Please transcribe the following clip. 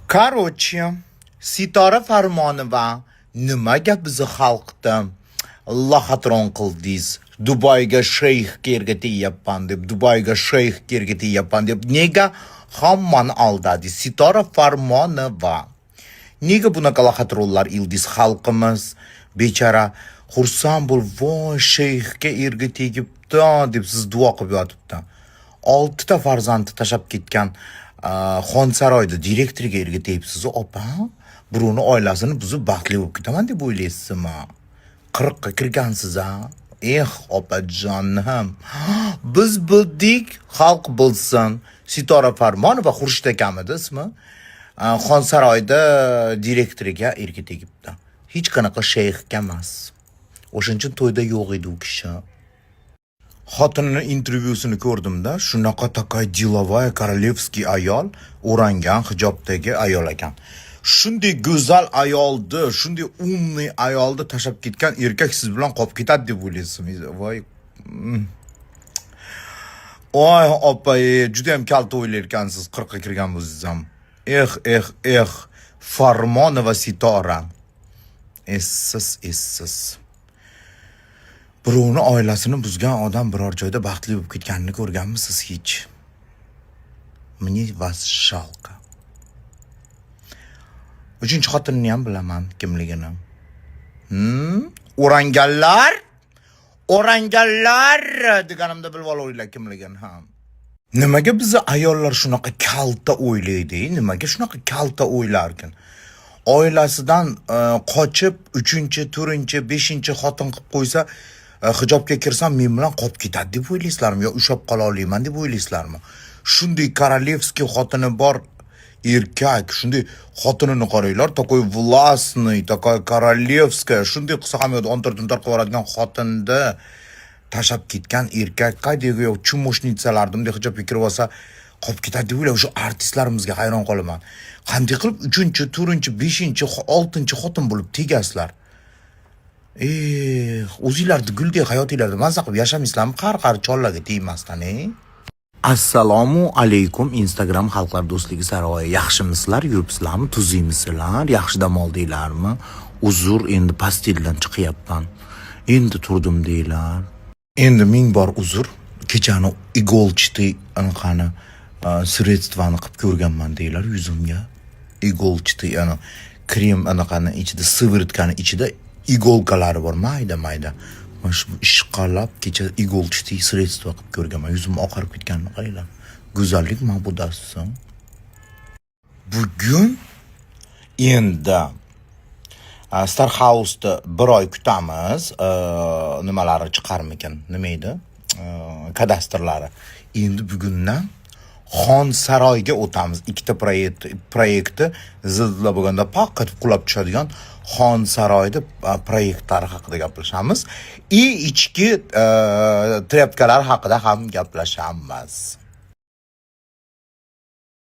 Короче, Sitora Farmonova nimaga bizni xalqda lahatron qildingiz? Dubayga shayxga ergatayyapman deb, Dubayga shayxga ergatayyapman deb nega hammani aldadingiz? Sitora Farmonova. Nega bunaqa lahatronlar ildiz xalqimiz? Bechara xursand bo'l, voy shayxga erga tegibdi deb siz duo qilib yotibdi. 6 ta farzandi tashab ketgan Xonsaroyda direktoriga erga tegibsiz, opa. Birovni oilasini buzib baxtli bo'lib ketaman deb o'ylaysizmi? 40 ga kirgansiz a? Opajonim. Biz bildik, xalq bilsin. Sitora Farmonova Xurshid akamidi ismi? Xonsaroyda direktoriga erga tegibdi. Hech qanaqa shayxga emas. O'shancha to'yda yo'q edi u kishi. Xotinining intervyusini ko'rdimda, shunaqa takay dilovaya korolevskiy ayol, o'rangan hijobdagi ayol ekan. Shunday go'zal ayolni, shunday umli ayolni tashab ketgan erkak siz bilan qolib ketadi deb o'ylaysizmi? Voy. Oy, opa, juda ham kalta o'ylar ekansiz 40 ga kirgan bo'lsangiz ham. Farmonova Sitora. Essiz. Birovni oilasini buzgan odam biror joyda baxtli bo'lib ketganini ko'rganmisiz hech? Мне вас жалко. Uchinchi xotinni ham bilaman kimligini. O'ranganlar deganimda bilib olinglar kimligini ham. Nimaga bizni ayollar shunaqa kalta o'ylaydi? Nimaga shunaqa kalta o'ylarkin? Oilasidan qochib 3-chi, 4-chi, 5-chi xotin qilib qo'ysa, hijobga kirsam men bilan qolib ketadi deb o'ylaysizlarmi yo ushlab qola olaman deb o'ylaysizlarmi? Shunday korolevskiy xotini bor erkak, shunday xotinini qaranglar, takoy vlasniy, takoy korolevskaya, shunday qilsa ham 14 qilib yuboradigan xotinni tashab ketgan erkak qaydagi chumoshnisalarni bunday hijobga kirib olsa qolib ketadi deb o'ylayman. O'sha artistlarimizga hayron qolaman. Qanday qilib 3-chi, 4-chi, 5-chi, 6-chi xotin bo'lib tegasizlar? O'zinglarni guldek hayotinglarni mazza qilib yashamaysizlarmi? Qar chollarga tegmasdan, Assalomu alaykum Instagram xalqlar do'stligi saroyi. Yaxshimisizlar? Yuribsizlarmi? Tuzingmisizlar? Yaxshi dam oldinglarmi? Uzr, endi pastildan chiqyapman. Endi turdim deylar. Endi ming bor uzr. Kechani igolchiti anaqani sredstvani qilib ko'rganman deylar yuzimga. Igolchiti, ya'ni krem anaqani ichida, siviritkani ichida igolkalari bor, mayda. Mana shu ishqalab kecha igolchiti sredstva qilib ko'rganman. Yuzim oqarib ketganini qaranglar. Go'zallik ma'budasi. Bugun endi Star House'da bir oy kutamiz. Nimalari chiqarmikan? Nima edi? Kadastrlari. Endi bugundan Xonsaroyga o'tamiz. Ikkita proyektni zildila bo'lganda paqqat qulab tushadigan Xonsaroyda proyektlari haqida gaplashamiz. Ichki trapkalar haqida ham gaplashamiz.